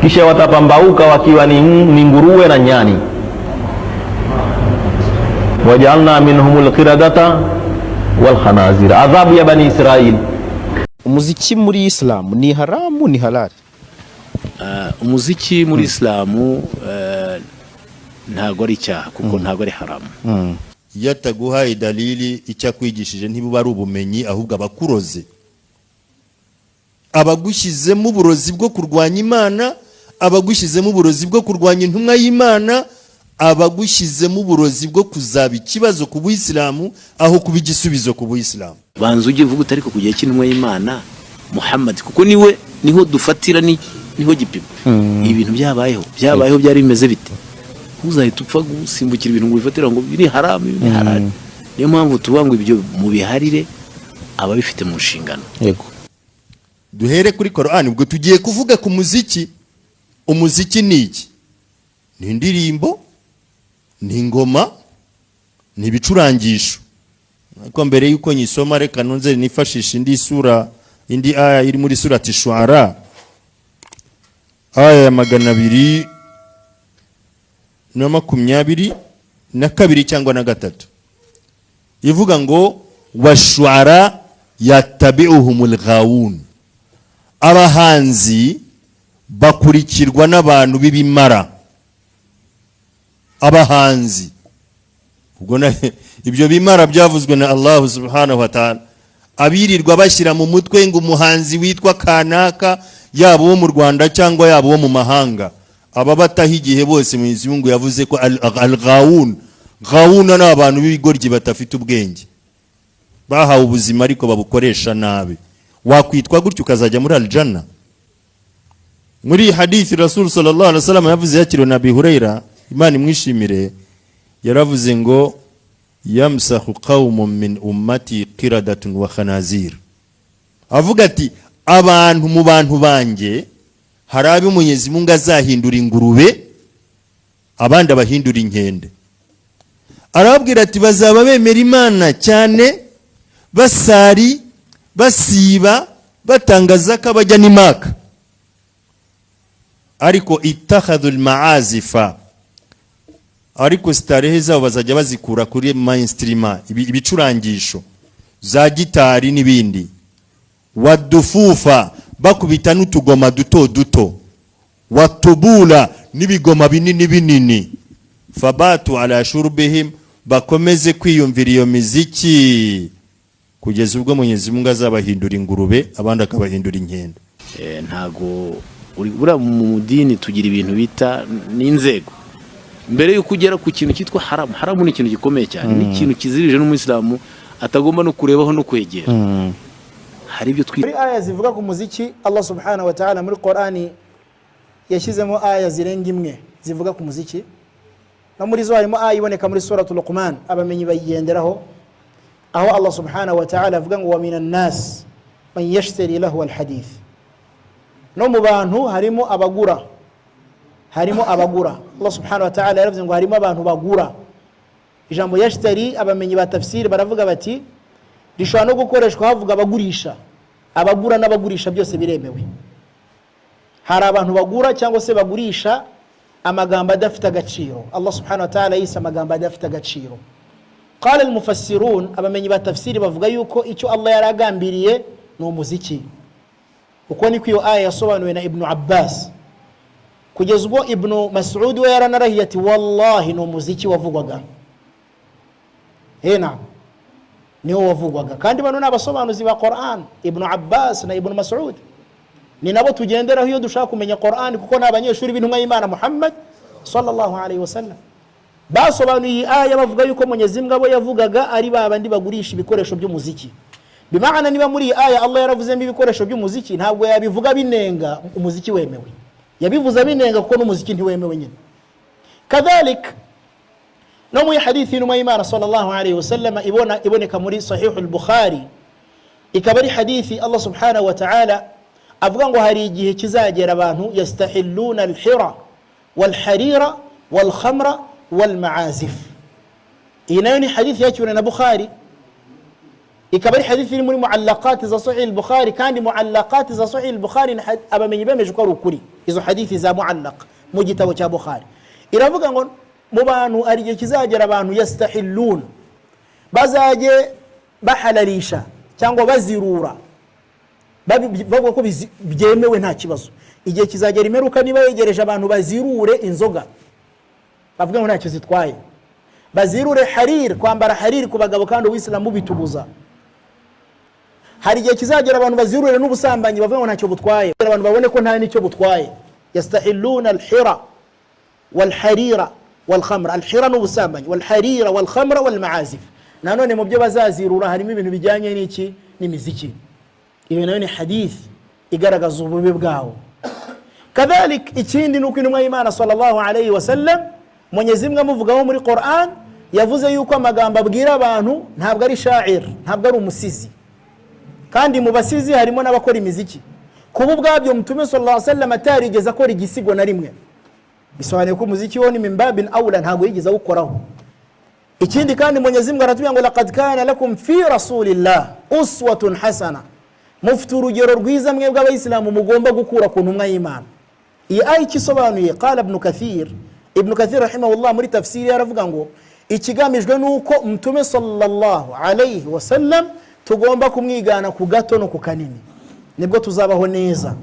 kisha watapambauka wakiwa ni nguruwe na nyani. Waja'alna minhumul qiradata wal khanazir, adhabu ya bani Israil. Umuziki muri Islam ni haramu ni halali? Umuziki muri Islam ntago ari cyaha kuko ntago ari haramu. Yataguhaye dalili icyakwigishije ntibuba ari ubumenyi ahubwo abakuroze, abagushyizemo uburozi bwo kurwanya Imana, abagushyizemo uburozi bwo kurwanya intumwa y'Imana, abagushyizemo uburozi bwo kuzaba ikibazo ku Buyisilamu aho kuba igisubizo ku Buyisilamu. Banza ujye vuga utari ku gihe cy'intumwa y'Imana Muhammad, kuko niho dufatira niho gipimo. Ibintu byabayeho byari bimeze bite? Uzahita upfa gusimbukira ibintu ngo bifatira ngo biri haramu biri halali. Niyo mpamvu tuvuga ngo ibyo mu biharire ababifite mu nshingano. Yego. Duhere kuri Qur'an, ubwo tugiye kuvuga ku muziki. Umuziki ni iki? Ni indirimbo, ni ingoma, ni ibicurangisho. Ariko mbere yuko nyisoma reka nonze nifashisha indi aya iri muri surati Shuara, aya ya 222 cyangwa na 3, ivuga ngo washuara yatabi'uhumul ghawun, abahanzi bakurikirwa n'abantu b'ibimara. Abahanzi ubwo ibyo bimara byavuzwe na Allah subhanahu wa ta'ala, abirirwa bashyira mu mutwe ngo umuhanzi witwa kanaka, yaba wo mu Rwanda cyangwa yaba wo mu mahanga, aba bataha igihe bose mu izungu yavuze ko al-ghawun n'abantu b'ibigoryi batafite ubwenge, bahawe ubuzima ariko babukoresha nabi. Wakwitwa gutyo ukazajya muri aljanna? Muri hadithi Rasul sallallahu alaihi wasallam yavuze yakiriwe na Abi Huraira, Imana imwishimire, yaravuze ngo yamsahu qaumun min ummati qiradatun wa khanazir. Avuga ati abantu mu bantu banjye hari abo Mwenyezi Mungu azahindura ingurube, abandi abahindura inkende. Arababwira ati bazaba bemera Imana cyane, basari, basiba, batangaza ko bajya n'Imaka, ariko ittakhadhul ma'azifa, ariko starehe zabo bazajya bazikura kuri mainstream, ibicurangisho za gitari n'ibindi. Wadufufa, bakubita n'utugoma duto, watubula n'ibigoma binini. Fabatu ala shurbihim, bakomeze kwiyumvira iyo miziki kugeza ubwo Mwenyezi Mungu azabahindura ingurube, abandi akabahindura inkende. Ntago uri mu dini tugira ibintu bita n'inzego. Mbere yo kugera ku kintu cyitwa haramu ni ikintu gikomeye cyane, ni ikintu kizirije n'umuyisilamu atagomba no kurebaho no kwegera. Hari ibyo muri aya zivuga ku muziki, Allah subhanahu wa ta'ala muri Qur'ani yashyizemo aya zirenga imwe zivuga ku muziki, no muri zo harimo aya iboneka muri suratul Luqman abamenyi bayigenderaho, aho Allah subhanahu wa ta'ala avuga ngo wa minan nas man yashtari lahu alhadith. No mu bantu harimo abagura, Allah subhanahu wa ta'ala yaravuze ngo harimo abantu bagura. Ijambo yashtari abamenyi ba tafsiri baravuga bati rishobora no gukoreshwa havuga abagurisha, abagura n'abagurisha byose biremewe. Hari abantu bagura cyangwa se bagurisha amagambo adafite agaciro. Allah subhanahu wa ta'ala yise amagambo adafite agaciro. Qala al-mufassirun, abamenyi ba tafsiri bavuga yuko icyo Allah yaragambiriye ni umuziki. Uko niko iyo aya yasobanuwe na Ibn Abbas, kugeza ubwo Ibn Mas'ud we yaranarahiye ati wallahi ni umuziki wavugwaga. Hena niwo wavugwaga, kandi bano n'abasobanuzi ba Qur'an, Ibn Abbas na Ibn Mas'ud ni nabo tugenderaho iyo dushaka kumenya Qur'an, kuko n'abanyeshuri b'intumwa y'Imana Muhammad sallallahu alaihi wasallam basobanuye aya bavuga yuko Mwenyezi Mungu abo yavugaga ari babandi bagurisha ibikoresho by'umuziki. Bimaana niba muri aya Allah yaravuzemo ibikoresho by'umuziki, ntabwo yabivuga binenga umuziki wemewe, yabivuza binenga kuko n'umuziki ntiwemewe nyine. Kadhalik no mu hadithi y'intumwa y'Imana sallallahu alaihi wasallam iboneka muri sahih al-Bukhari, ikaba ari hadithi Allah subhanahu wa ta'ala avuga ngo hari igihe kizagera abantu yastahilluna al-hira wal-harira wal-khamra wal-ma'azif. Iyi nayo ni hadithi yakiwe na Bukhari. ikaba ari hadithi iri muri muallaqat za sahih al-Bukhari, kandi muallaqat za sahih al-Bukhari abamenyi bemeje ko ari ukuri. Izo hadithi za muallaq mu gitabo cya Bukhari iravuga ngo mu bantu ari gihe kizagera abantu yastahillun, bazaje bahalalisha cyangwa bazirura, bavuga ko byemewe nta kibazo. Igihe kizagera imeruka niba yegereje abantu bazirure inzoga, bavuga ngo ntacyo zitwaye. Bazirure harir, kwambara harir ku bagabo kandi uwisilamu bitubuza. Hari igihe kizagera abantu bazirure n'ubusambanyi, bavuga ngo ntacyo butwaye, abantu babone ko nta nicyo butwaye. Yastahilluna al-hira wal-harira wal-khamra. Al-hira n'ubusambanyi, wal-harira wal-khamra wal-ma'azif. Nanone mu byo bazazirura harimo ibintu bijyanye n'iki, n'imiziki. Ibi nayo ni hadith igaragaza ububi bwawo. Kadhalik ikindi nuko intumwa y'Imana sallallahu alayhi wa sallam Mwenyezi Mungu amuvugaho muri Qur'an, yavuze yuko amagambo abwira abantu ntabwo ari sha'ir, ntabwo ari umusizi, kandi mu basizi harimo n'abakora imiziki. Kuba ubwabyo Mtume sallallahu alayhi wa sallam atarigeze akora igisigo na rimwe, bisobanuye ko umuziki wo ni min babin awla, ntabwo yigeze awukoraho. Ikindi kandi Mwenyezi Mungu aratubwira ngo laqad kana lakum fi rasulillah uswatun hasana, mufite urugero rwiza mwebwe abayisilamu mugomba gukura ku ntumwa y'Imana. Iyi aya ikisobanuye, qala Ibn Kathir rahimahullah muri tafsiri yaravuga ngo ikigamijwe nuko Mtume sallallahu alayhi wa sallam tugomba kumwigana ku gato no ku kanini, nibwo tuzabaho neza.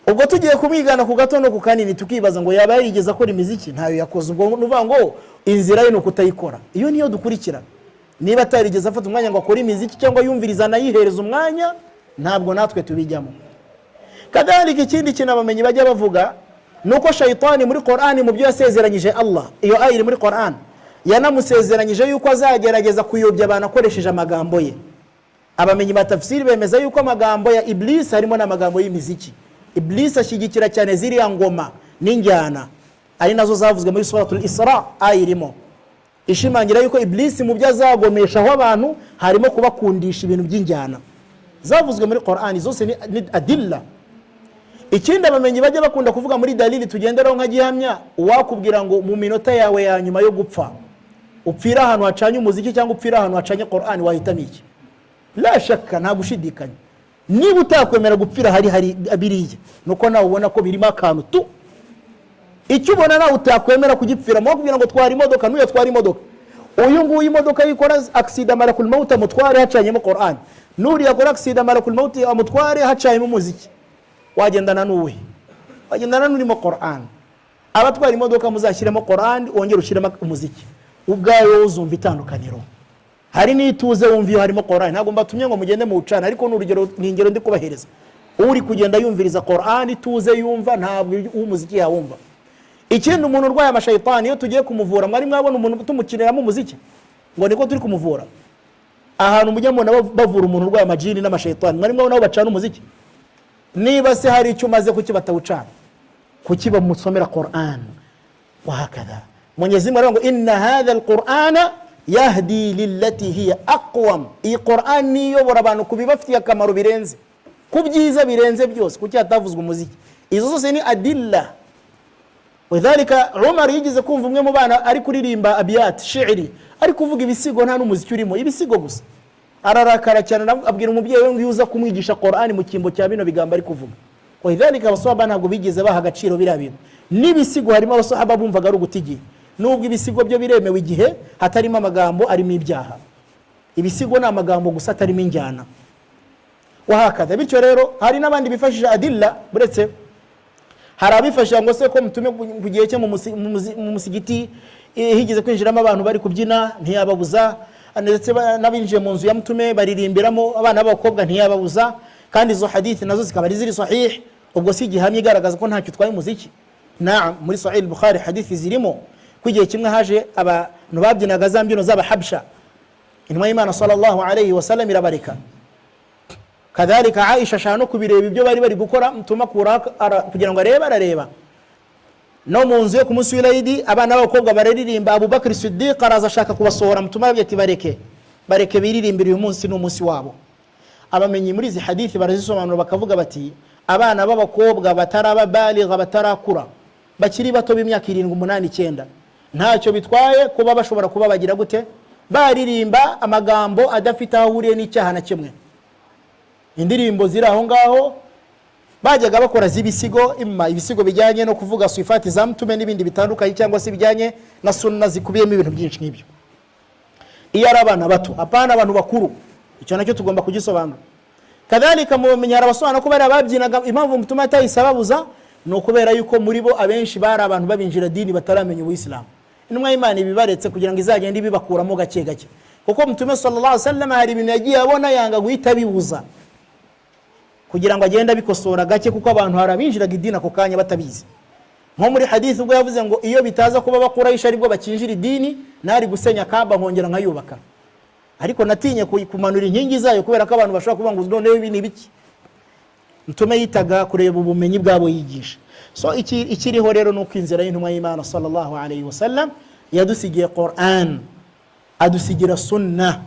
Ubwo tugiye kumwigana ku gato no ku kanini tukibaza ngo yaba yarigeze akora imiziki, ntayo yakoze, ubwo nuvuga ngo inzira ye no kutayikora. Iyo niyo dukurikira. Niba atarigeze afata umwanya ngo akore imiziki cyangwa yumviriza nayihereza umwanya, ntabwo natwe tubijyamo. Kadhalika ikindi kintu abamenyi bajya bavuga nuko shayitani muri Qur'ani mu byo yasezeranyije Allah, iyo aya iri muri Qur'an, yanamusezeranyije yuko azagerageza kuyobya abantu akoresheje amagambo ye. Abamenyi ba tafsiri bemeza yuko amagambo ya Iblis harimo n'amagambo y'imiziki. Iblis ashyigikira cyane ziriya ngoma n'injyana, ari nazo zavuzwe muri suratul Isra, aya irimo ishimangira yuko Iblis mu byo azagomeshaho abantu harimo kubakundisha ibintu by'injyana, zavuzwe muri Qur'ani, zose ni adilla. Ikindi abamenyi bajya bakunda kuvuga muri dalili tugenderaho nka gihamya, uwakubwira ngo mu minota yawe ya nyuma yo gupfa upfira ahantu hacanye umuziki cyangwa upfira ahantu hacanye Qur'an, wahitamo iki? La shakka, nta gushidikanya. Niba utakwemera gupfira hari abiriye, nuko nawe ubona ko birimo akantu tu. Icyo ubona nawe utakwemera kugipfira, mo kubwira ngo twara imodoka, nuyo twara imodoka, uyu nguyu imodoka yikora accident malakul maut amutware hacanyemo Qur'an, nuri yakora accident malakul maut amutware hacanyemo umuziki, wagendana n'uwe? Wagendana n'urimo Qur'an. Abatwara imodoka muzashyiremo Qur'an, wongera ushyiremo umuziki, ubwayo uzumva itandukaniro. Hari n'ituze wumva iyo harimo Qur'an. Ntabwo mbatumye ngo mugende mu ucana, ariko n'urugero n'ingero ndi kubahereza. Uri kugenda yumviriza Qur'an ituze yumva, ntabwo umuziki yawumva. Ikindi, umuntu urwaye amashayitani iyo tugiye kumuvura, mwari mwabona umuntu tumukiniramo umuziki ngo niko turi kumuvura? Ahantu mujya mubona bavura umuntu urwaye amajini n'amashayitani, mwari mwabona bacana umuziki? Niba se hari icyo umaze kuki batawucana, kuki bamusomera Qur'an? Wahakadha Mwenyezi Mungu aravuga ngo inna hadha al-Qur'ana yahdi lillati hiya aqwam. Iyi Qur'an niyobora abantu kubibafitiye akamaro birenze, kubyiza birenze byose. Kuki hatavuzwe umuziki? Izo zose ni adilla. Wadhalika Umar yigize kumva umwe mu bana ari kuririmba abiyat shi'ri, ari kuvuga ibisigo nta n'umuziki urimo, ibisigo gusa. Ararakara cyane, abwira umubyeyi we ngo yuza kumwigisha Qur'an mu kimbo cya bino bigambo ari kuvuga. Wadhalika abasahaba ntabwo bigeze baha agaciro biriya bintu. N'ibisigo harimo abasahaba bumvaga ari ugutigi, nubwo ibisigo byo biremewe igihe hatarimo amagambo arimo ibyaha. Ibisigo ni amagambo gusa atarimo injyana. Wahakadha. Bityo rero hari n'abandi bifashisha adilla, buretse hari abifashisha ngo se ko Mtume ku gihe cye mu musigiti higeze kwinjiramo abantu bari kubyina ntiyababuza, ndetse n'abinjiye mu nzu ya Mtume baririmbiramo abana b'abakobwa ntiyababuza, kandi izo hadithi nazo zikaba ari ziri sahih. Ubwo si gihamya igaragaza ko ntacyo twaye umuziki. Naam, muri Sahih al-Bukhari hadithi zirimo ko igihe kimwe haje abantu babyinaga za mbyino z'abahabsha, intumwa y'Imana sallallahu alayhi wa sallam irabareka. Kadhalika Aisha shano kubireba ibyo bari gukora, Mtume kugira ngo areba. No mu nzu yo ku munsi w'Eid abana b'abakobwa bararirimba, Abu Bakr Siddiq araza ashaka kubasohora, Mtume arabye ati bareke biririmbira uyu munsi n'umunsi wabo. Abamenyi muri izi hadithi barazisobanura bakavuga bati abana b'abakobwa bataraba baligha, batarakura, bakiri bato b'imyaka 7, 8, 9, ntacyo bitwaye kuba bashobora kuba bagira gute, baririmba amagambo adafite aho ahuriye n'icyaha na kimwe. Indirimbo ziri aho ngaho bajyaga bakora z'ibisigo, ibisigo bijyanye no kuvuga sifati za mtume n'ibindi bitandukanye, cyangwa se bijyanye na sunna zikubiyemo ibintu byinshi nk'ibyo. Iyo ari abana bato, apana abantu bakuru, icyo nacyo tugomba kugisobanura. Kadhalika mu menyara abasobanura ko bari ababyinaga, impamvu mtume atayisababuza no kubera yuko muri bo abenshi bari abantu babinjira dini bataramenya ubuislamu. Intumwa y'Imana ibibaretse kugira ngo izagende bibakuramo gake gake, kuko mtume sallallahu alaihi wasallam hari ibintu yagiye abona yanga guhita bibuza, kugira ngo agende bikosora gake, kuko abantu harabinjiraga idini ako kanya batabizi. Nko muri hadith ubwo yavuze ngo iyo bitaza kuba Bakurayisha aribwo bakinjira idini, nari gusenya Kaaba nkongera nkayubaka, ariko natinye kumanura inkingi zayo kubera ko abantu bashobora kuvuga ngo noneho ibi ni biki. Mtume yitaga kureba ubumenyi bwabo yigisha. So ikiriho rero nuko inzira y'intumwa y'Imana sallallahu alayhi wasallam yadusigiye Qur'an, adusigira sunna,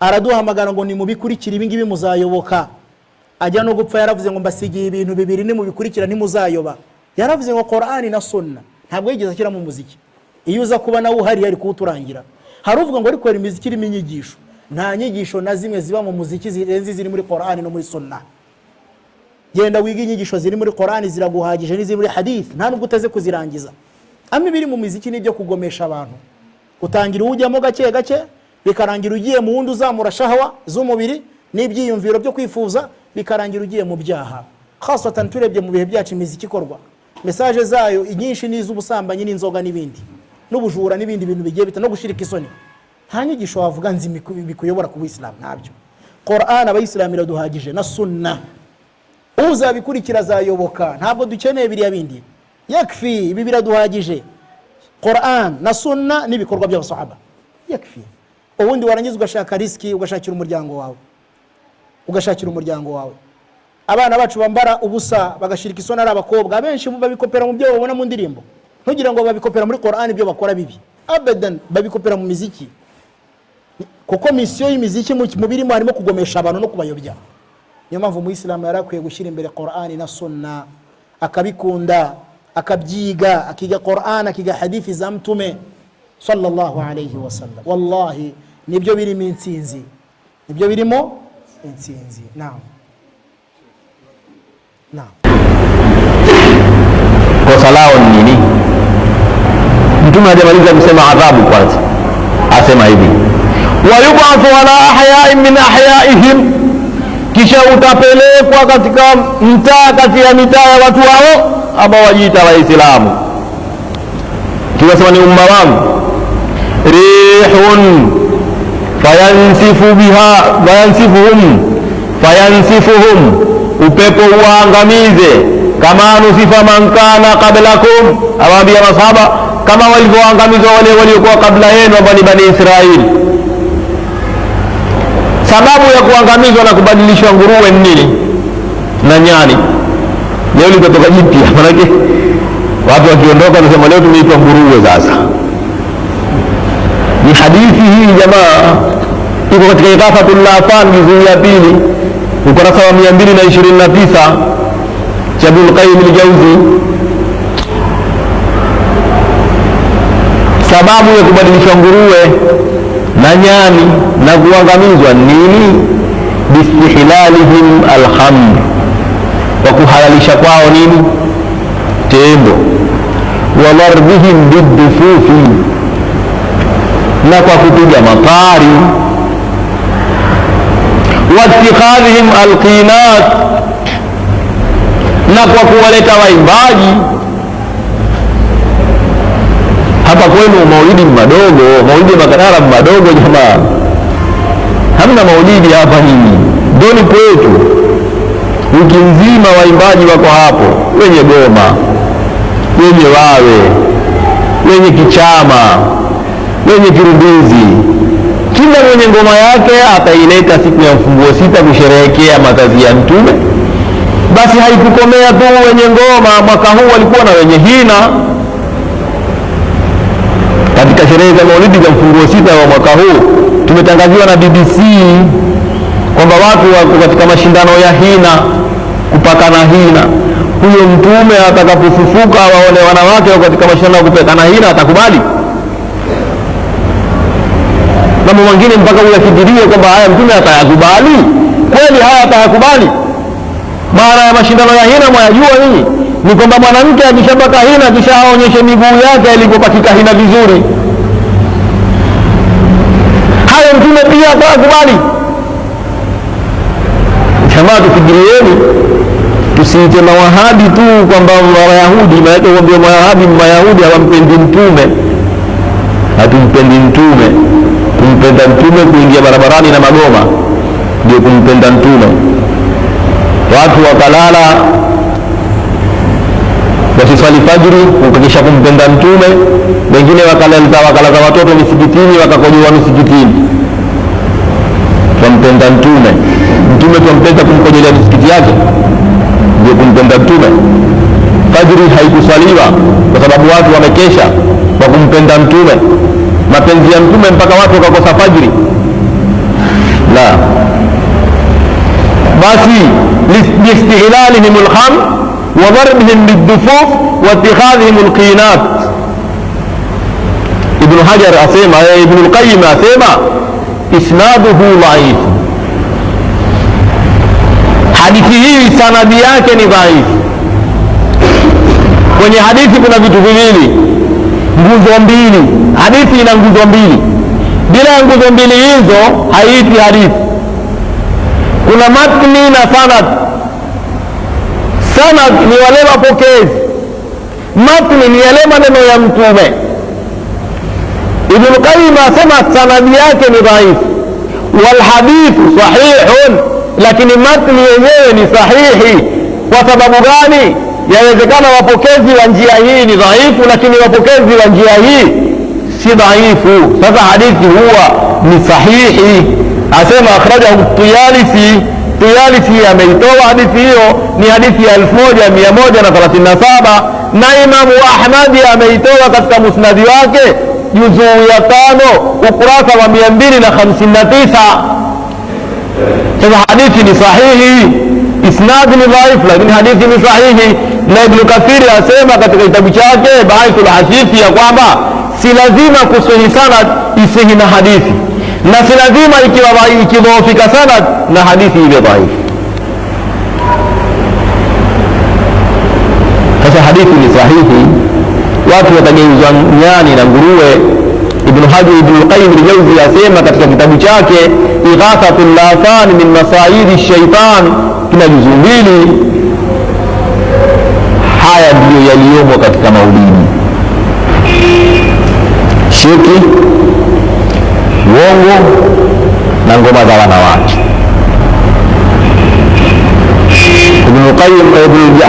araduhamagara ngo ni mubikurikira ibi ngibi muzayoboka. Ajya no gupfa yaravuze ngo mbasigiye ibintu bibiri ni mubikurikira ntimuzayoba. Yaravuze ngo Qur'an na sunna, ntabwo yigeze ashyira mu muziki. Iyo uza kuba nawe uhari ari kuwuturangira. Haruvuga ngo ariko imiziki irimo inyigisho, nta nyigisho na zimwe ziba mu muziki zirenze ziri muri Qur'an no muri sunna. Genda wiga inyigisho ziri muri Qur'an ziraguhagije, n'iziri muri hadith nta nubwo uteze kuzirangiza. Ama ibiri mu muziki nibyo kugomesha abantu, utangira ujyamo gake gake bikarangira ugiye mu wundi uzamura shahwa z'umubiri n'ibyiyumviro byo kwifuza, bikarangira ugiye mu byaha. Khasatan turebye mu bihe byacu imiziki ikorwa, message zayo inyinshi n'iz'ubusambanyi n'inzoga n'ibindi n'ubujura n'ibindi bintu bigiye bita no gushirika isoni. Nta nyigisho wavuga nzi bikuyobora ku Islam, ntabyo. Qur'an abayisilamu iraduhagije na sunna, uzabikurikira azayoboka, ntabwo dukeneye biriya bindi. Yakfi, ibi biraduhagije. Qur'an na sunna n'ibikorwa by'abasahaba yakfi. Ubundi warangiza ugashaka riski, ugashakira umuryango wawe, ugashakira umuryango wawe. Abana bacu bambara ubusa bagashirika isoni ari abakobwa, abenshi babikopera mu byo babona mu ndirimbo. Ntugira ngo babikopera muri Qur'an ibyo bakora bibi, abadan babikopera mu miziki, kuko misiyo y'imiziki mu birimo harimo kugomesha abantu no kubayobya. Niyo mpamvu Muislamu yarakwiye gushyira imbere Qur'an na sunna, akabikunda, akabyiga, akiga Qur'an, akiga hadithi za mtume sallallahu alayhi wasallam. Wallahi nibyo birimo intsinzi, nibyo birimo intsinzi. Naam, naam. Kosa lao ni nini? Mtume hajamaliza kusema adhabu kwanza, asema hivi wa yub'athu ala ahya'in min ahyaihim, kisha utapelekwa katika mtaa kati ya mitaa ya watu hao ambao wajiita Waislamu. Tunasema ni umma wangu, rihun fayansifu biha fayansifuhum, upepo uangamize, kama nusifa man kana qablakum, awaambia masahaba kama walivyoangamizwa wale waliokuwa kabla yenu ambao ni Bani Israeli. Sababu ya kuangamizwa na kubadilishwa nguruwe ni nini na nyani? Leo limetoka jipya, maana watu wakiondoka wanasema leo tumeitwa nguruwe. Sasa ni hadithi hii jamaa, iko katika Ighathatul Lahfan juzuu ya 2 ukurasa wa 229 cha Ibn Qayyim al-Jawzi. Sababu ya kubadilishwa nguruwe na nyani na kuangamizwa nini? Bistihlalihim alhamr, wa kuhalalisha kwao nini? Tembo. Wa darbihim bidufufi, na kwa kupiga matari. Wa ittikhadhihim alqinat, na kwa kuwaleta waimbaji. Hapa kwenu maulidi madogo, maulidi makarara madogo jamaa, hamna maulidi hapa nyinyi. Doni kwetu wiki nzima waimbaji wako hapo, wenye goma, wenye wawe, wenye kichama, wenye kirubizi. Kila mwenye ngoma yake ataileta siku ya mfunguo 6 kusherehekea makazi ya Mtume. Basi haikukomea tu wenye ngoma, mwaka huu walikuwa na wenye hina. Katika sherehe za maulidi za mfunguo 6 wa mwaka huu tumetangaziwa na BBC kwamba watu wako katika mashindano ya hina, kupakana hina. Huyo Mtume atakapofufuka waone wanawake wako katika mashindano ya kupakana hina, atakubali? mambo mengine mpaka uyafikirie kwamba haya mtume atayakubali kweli, haya atayakubali. Maana ya mashindano ya hina mwayajua nyinyi, ni kwamba mwanamke akishabaka hina kisha aonyeshe miguu yake ilipopakika hina vizuri. Haya mtume pia atayakubali. Jamaa, tufikirieni, tusiite mawahabi tu kwamba Wayahudi, maana kuambia Mayahudi hawampendi mtume. Hatumpendi mtume. Kumpenda mtume kuingia barabarani na magoma ndio kumpenda mtume. Watu wakalala wasiswali fajiri ukakisha kumpenda mtume, wengine wakalaza watoto misikitini, wakakojoa misikitini. Tumpenda mtume. Mtume tumpenda kumkojolea misikiti yake ndio kumpenda mtume. Fajiri haikuswaliwa kwa sababu watu wamekesha kwa kumpenda mtume. Mapenzi ya mtume mpaka watu wakakosa fajiri? La. Basi liistihlalihim alkham wa darbihim bidufuf wa ittikhadhihim alqinat. Ibn Hajar asema, Ibn al-Qayyim asema isnaduhu dhaif. Hadithi hii sanadi yake ni dhaifu. Kwenye hadithi kuna vitu viwili, nguzo mbili. Hadithi ina nguzo mbili, bila ya nguzo mbili hizo haiiti hadithi. Kuna matni na sanad. Sanad ni wale wapokezi, matni ni yale maneno ya mtume. Ibn Qayyim asema sanadi yake ni dhaifu, wal hadithu sahihun, lakini matni yenyewe ni sahihi. Kwa sababu gani? Yawezekana wapokezi wa njia hii ni dhaifu, lakini wapokezi wa njia hii si dhaifu. Sasa hadithi huwa ni sahihi. Asema akhrajahu Tayalisi. Tayalisi ameitoa hadithi hiyo, ni hadithi ya 1137, na Imamu Ahmadi ameitoa katika musnadi wake juzuu ya 5 ukurasa wa 259. Sasa hadithi ni sahihi, isnadi ni dhaifu, lakini hadithi ni sahihi. Na Ibn Kathir asema katika kitabu chake Ba'ithul Hasithi ya kwamba si lazima kusihi sanad isihi na hadithi, na si lazima ikidhoofika sanad na hadithi ile dhaifu. Sasa hadithi ni sahihi, watu watageuzwa nyani na nguruwe. Ibn Qayyim al-Jawzi asema katika kitabu chake Ighathatul Lahfan min Masayidi Shaitan, kina juzu mbili. Haya ndiyo yaliyomo katika maulidi: shirki, uongo na ngoma za wanawake. Ibn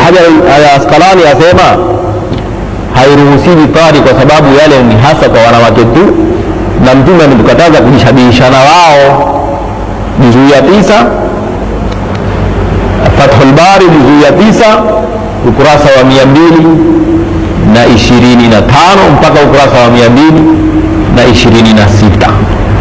Hajar al-Asqalani asema hairuhusiwi tari kwa sababu yale ni hasa kwa wanawake tu, na mtume ametukataza kujishabihishana wao. Juzuu ya 9 Fathul Bari, juzuu ya 9 ukurasa wa 225 mpaka ukurasa wa 226.